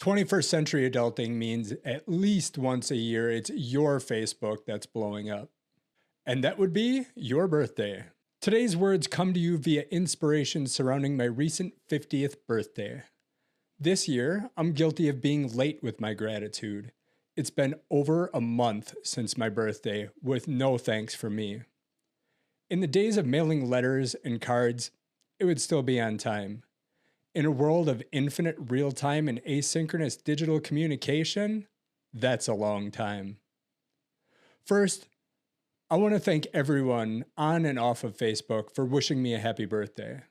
21st century adulting means at least once a year it's your Facebook that's blowing up. And that would be your birthday. Today's words come to you via inspiration surrounding my recent 50th birthday. This year, I'm guilty of being late with my gratitude. It's been over a month since my birthday, with no thanks from me. In the days of mailing letters and cards, it would still be on time. In a world of infinite real-time and asynchronous digital communication, that's a long time. First, I want to thank everyone on and off of Facebook for wishing me a happy birthday.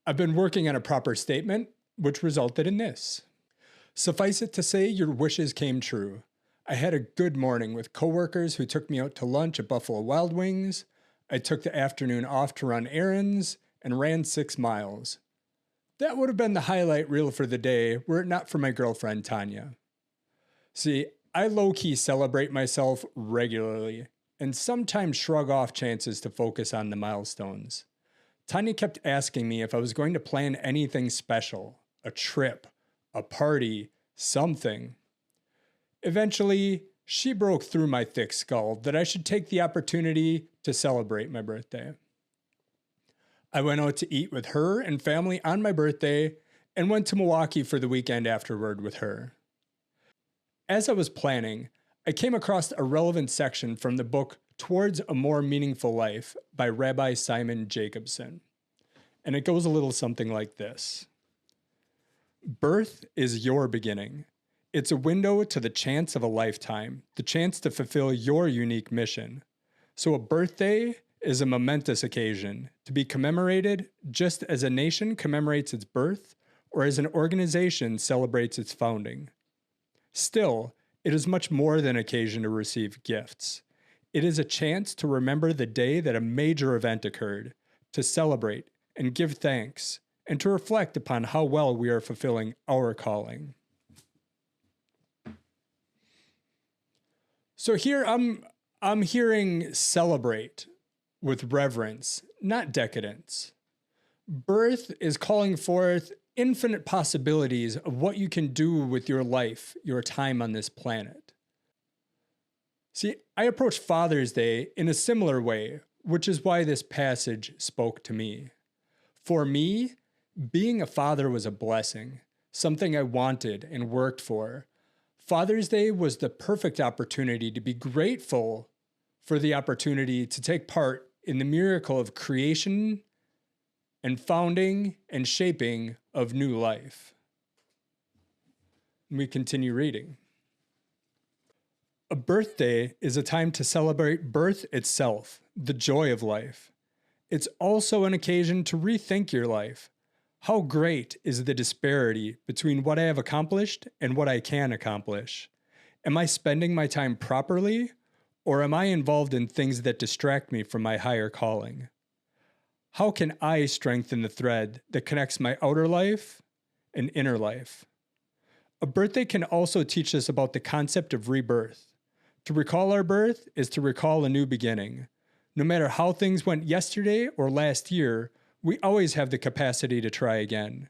I've been working on a proper statement, which resulted in this. Suffice it to say, your wishes came true. I had a good morning with coworkers who took me out to lunch at Buffalo Wild Wings. I took the afternoon off to run errands and ran 6 miles. That would have been the highlight reel for the day were it not for my girlfriend, Tanya. See, I low-key celebrate myself regularly and sometimes shrug off chances to focus on the milestones. Tanya kept asking me if I was going to plan anything special, a trip, a party, something. Eventually, she broke through my thick skull that I should take the opportunity to celebrate my birthday. I went out to eat with her and family on my birthday and went to Milwaukee for the weekend afterward with her. As I was planning, I came across a relevant section from the book Towards a More Meaningful Life by Rabbi Simon Jacobson. And it goes a little something like this. Birth is your beginning. It's a window to the chance of a lifetime, the chance to fulfill your unique mission. So a birthday is a momentous occasion to be commemorated just as a nation commemorates its birth or as an organization celebrates its founding. Still, it is much more than an occasion to receive gifts. It is a chance to remember the day that a major event occurred, to celebrate and give thanks, and to reflect upon how well we are fulfilling our calling. So here I'm hearing celebrate with reverence, not decadence. Birth is calling forth infinite possibilities of what you can do with your life, your time on this planet. See, I approach Father's Day in a similar way, which is why this passage spoke to me. For me, being a father was a blessing, something I wanted and worked for. Father's Day was the perfect opportunity to be grateful for the opportunity to take part in the miracle of creation and founding and shaping of new life. We continue reading. A birthday is a time to celebrate birth itself, the joy of life. It's also an occasion to rethink your life. How great is the disparity between what I have accomplished and what I can accomplish? Am I spending my time properly, or am I involved in things that distract me from my higher calling? How can I strengthen the thread that connects my outer life and inner life? A birthday can also teach us about the concept of rebirth. To recall our birth is to recall a new beginning. No matter how things went yesterday or last year, we always have the capacity to try again.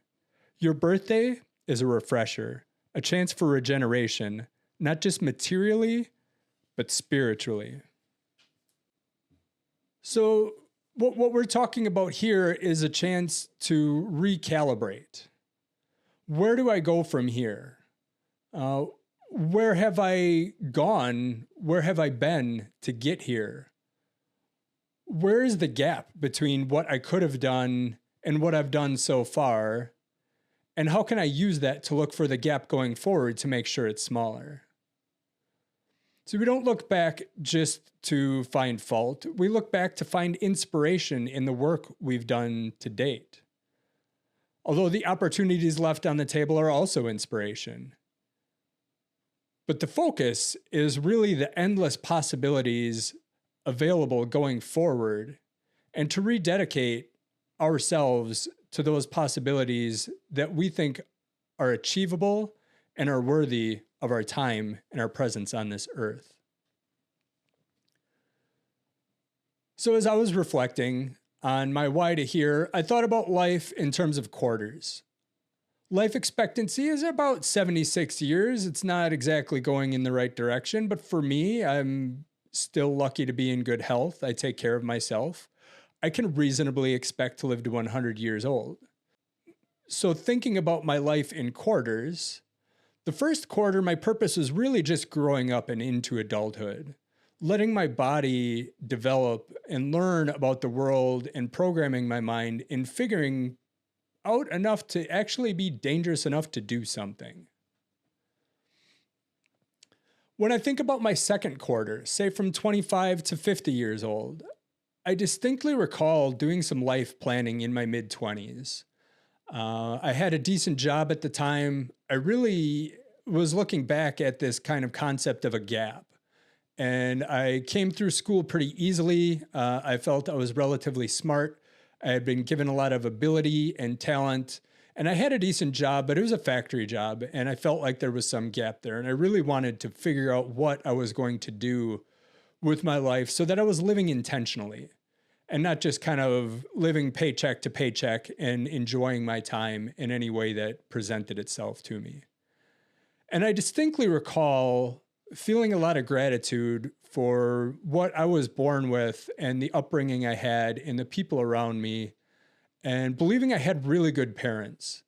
Your birthday is a refresher, a chance for regeneration, not just materially, but spiritually. So what we're talking about here is a chance to recalibrate. Where do I go from here? Where have I gone? Where have I been to get here? Where is the gap between what I could have done and what I've done so far? And how can I use that to look for the gap going forward to make sure it's smaller? So we don't look back just to find fault. We look back to find inspiration in the work we've done to date. Although the opportunities left on the table are also inspiration. But the focus is really the endless possibilities available going forward, and to rededicate ourselves to those possibilities that we think are achievable and are worthy of our time and our presence on this earth. So as I was reflecting on my why to here, I thought about life in terms of quarters. Life expectancy is about 76 years. It's not exactly going in the right direction, but for me, I'm still lucky to be in good health. I take care of myself. I can reasonably expect to live to 100 years old. So, thinking about my life in quarters, the first quarter, my purpose was really just growing up and into adulthood, letting my body develop and learn about the world and programming my mind and figuring out enough to actually be dangerous enough to do something. When I think about my second quarter, say from 25 to 50 years old, I distinctly recall doing some life planning in my mid-20s. I had a decent job at the time. I really was looking back at this kind of concept of a gap. And I came through school pretty easily. I felt I was relatively smart. I had been given a lot of ability and talent. And I had a decent job, but it was a factory job. And I felt like there was some gap there. And I really wanted to figure out what I was going to do with my life so that I was living intentionally, and not just kind of living paycheck to paycheck and enjoying my time in any way that presented itself to me. And I distinctly recall feeling a lot of gratitude for what I was born with and the upbringing I had and the people around me, and believing I had really good parents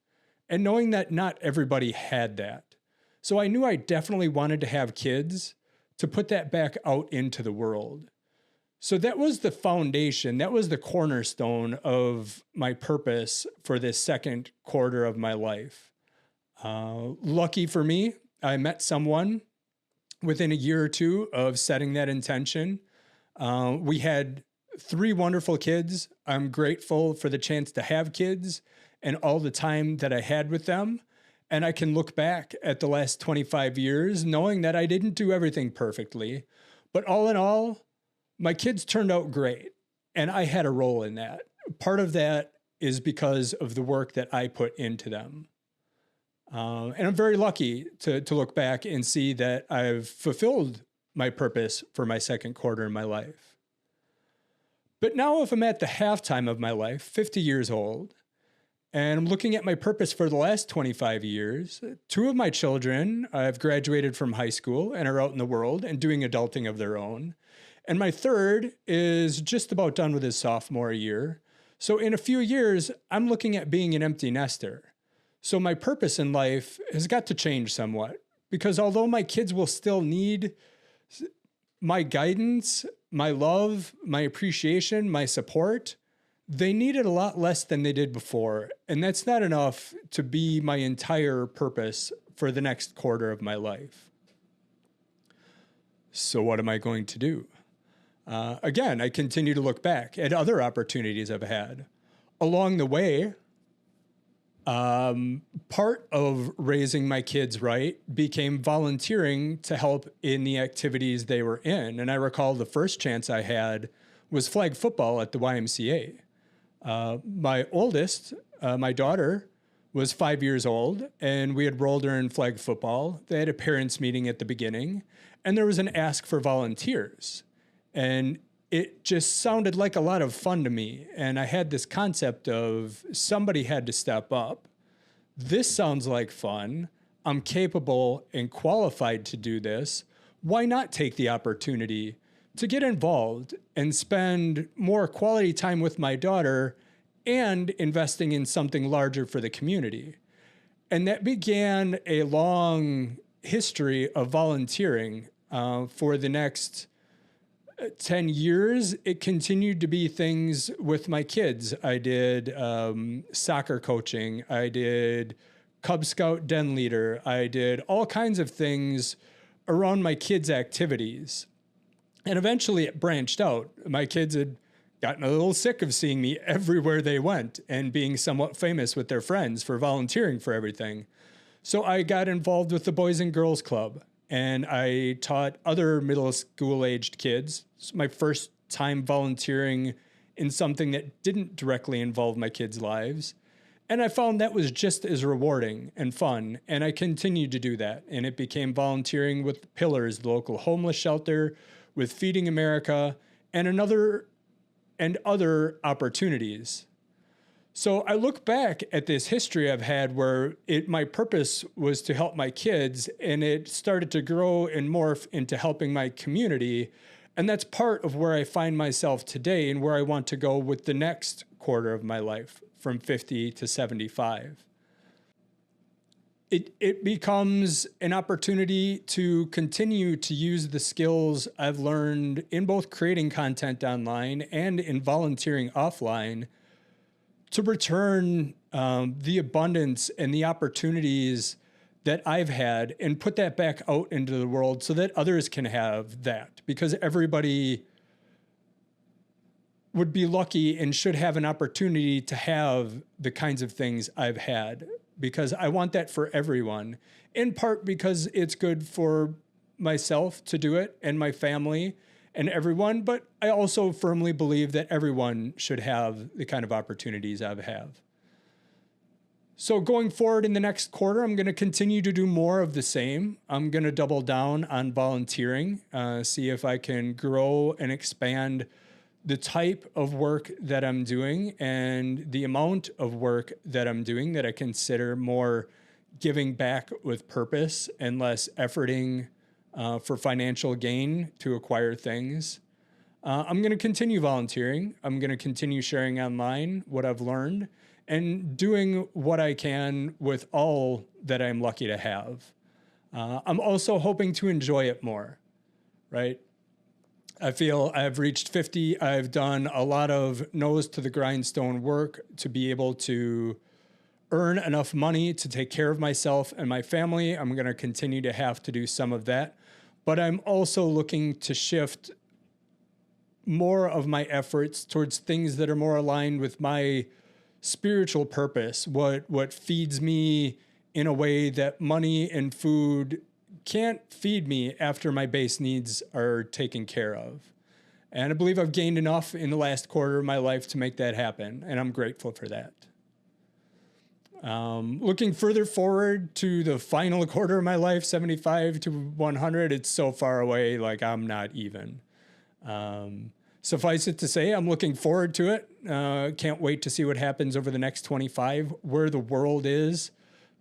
and knowing that not everybody had that. So I knew I definitely wanted to have kids to put that back out into the world. So that was the foundation, that was the cornerstone of my purpose for this second quarter of my life. Lucky for me, I met someone within a year or two of setting that intention. We had 3 wonderful kids. I'm grateful for the chance to have kids and all the time that I had with them. And I can look back at the last 25 years knowing that I didn't do everything perfectly. But all in all, my kids turned out great, and I had a role in that. Part of that is because of the work that I put into them. And I'm very lucky to look back and see that I've fulfilled my purpose for my second quarter in my life. But now if I'm at the halftime of my life, 50 years old, and I'm looking at my purpose for the last 25 years, 2 of my children have graduated from high school and are out in the world and doing adulting of their own. And my third is just about done with his sophomore year. So in a few years, I'm looking at being an empty nester. So my purpose in life has got to change somewhat, because although my kids will still need my guidance, my love, my appreciation, my support, they need it a lot less than they did before. And that's not enough to be my entire purpose for the next quarter of my life. So what am I going to do? Again, I continue to look back at other opportunities I've had. Along the way, part of raising my kids right became volunteering to help in the activities they were in. And I recall the first chance I had was flag football at the YMCA. My oldest, my daughter, was 5 years old, and we had rolled her in flag football. They had a parents' meeting at the beginning, and there was an ask for volunteers. And it just sounded like a lot of fun to me. And I had this concept of somebody had to step up. This sounds like fun. I'm capable and qualified to do this. Why not take the opportunity to get involved and spend more quality time with my daughter and investing in something larger for the community? And that began a long history of volunteering for the next 10 years. It continued to be things with my kids. I did soccer coaching. I did Cub Scout den leader. I did all kinds of things around my kids' activities. And eventually it branched out. My kids had gotten a little sick of seeing me everywhere they went and being somewhat famous with their friends for volunteering for everything. So I got involved with the Boys and Girls Club, and I taught other middle school-aged kids. It's my first time volunteering in something that didn't directly involve my kids' lives. And I found that was just as rewarding and fun, and I continued to do that. And it became volunteering with Pillars, the local homeless shelter, with Feeding America, and other opportunities. So I look back at this history I've had where my purpose was to help my kids, and it started to grow and morph into helping my community. And that's part of where I find myself today and where I want to go with the next quarter of my life from 50 to 75. It becomes an opportunity to continue to use the skills I've learned in both creating content online and in volunteering offline to return the abundance and the opportunities that I've had and put that back out into the world so that others can have that, because everybody would be lucky and should have an opportunity to have the kinds of things I've had, because I want that for everyone, in part because it's good for myself to do it and my family and everyone, but I also firmly believe that everyone should have the kind of opportunities I have. So going forward in the next quarter, I'm going to continue to do more of the same. I'm going to double down on volunteering, see if I can grow and expand the type of work that I'm doing and the amount of work that I'm doing that I consider more giving back with purpose and less efforting for financial gain to acquire things. I'm going to continue volunteering. I'm going to continue sharing online what I've learned and doing what I can with all that I'm lucky to have. I'm also hoping to enjoy it more, right? I feel I've reached 50. I've done a lot of nose to the grindstone work to be able to earn enough money to take care of myself and my family. I'm going to continue to have to do some of that, but I'm also looking to shift more of my efforts towards things that are more aligned with my spiritual purpose, what feeds me in a way that money and food can't feed me after my base needs are taken care of. And I believe I've gained enough in the last quarter of my life to make that happen, and I'm grateful for that. Looking further forward to the final quarter of my life, 75 to 100, it's so far away, like I'm not even. Suffice it to say, I'm looking forward to it. Can't wait to see what happens over the next 25, where the world is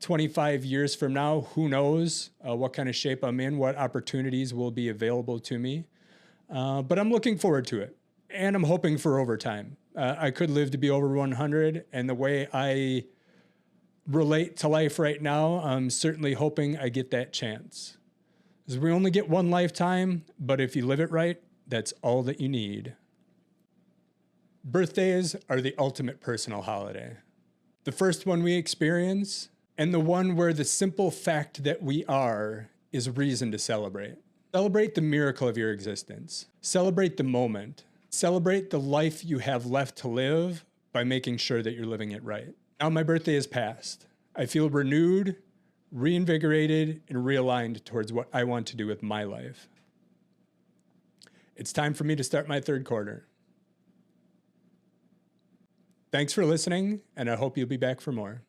25 years from now. Who knows what kind of shape I'm in, what opportunities will be available to me. But I'm looking forward to it, and I'm hoping for overtime. I could live to be over 100, and the way I relate to life right now, I'm certainly hoping I get that chance. Because we only get one lifetime, but if you live it right, that's all that you need. Birthdays are the ultimate personal holiday. The first one we experience, and the one where the simple fact that we are is reason to celebrate. Celebrate the miracle of your existence. Celebrate the moment. Celebrate the life you have left to live by making sure that you're living it right. Now my birthday is past. I feel renewed, reinvigorated, and realigned towards what I want to do with my life. It's time for me to start my third quarter. Thanks for listening, and I hope you'll be back for more.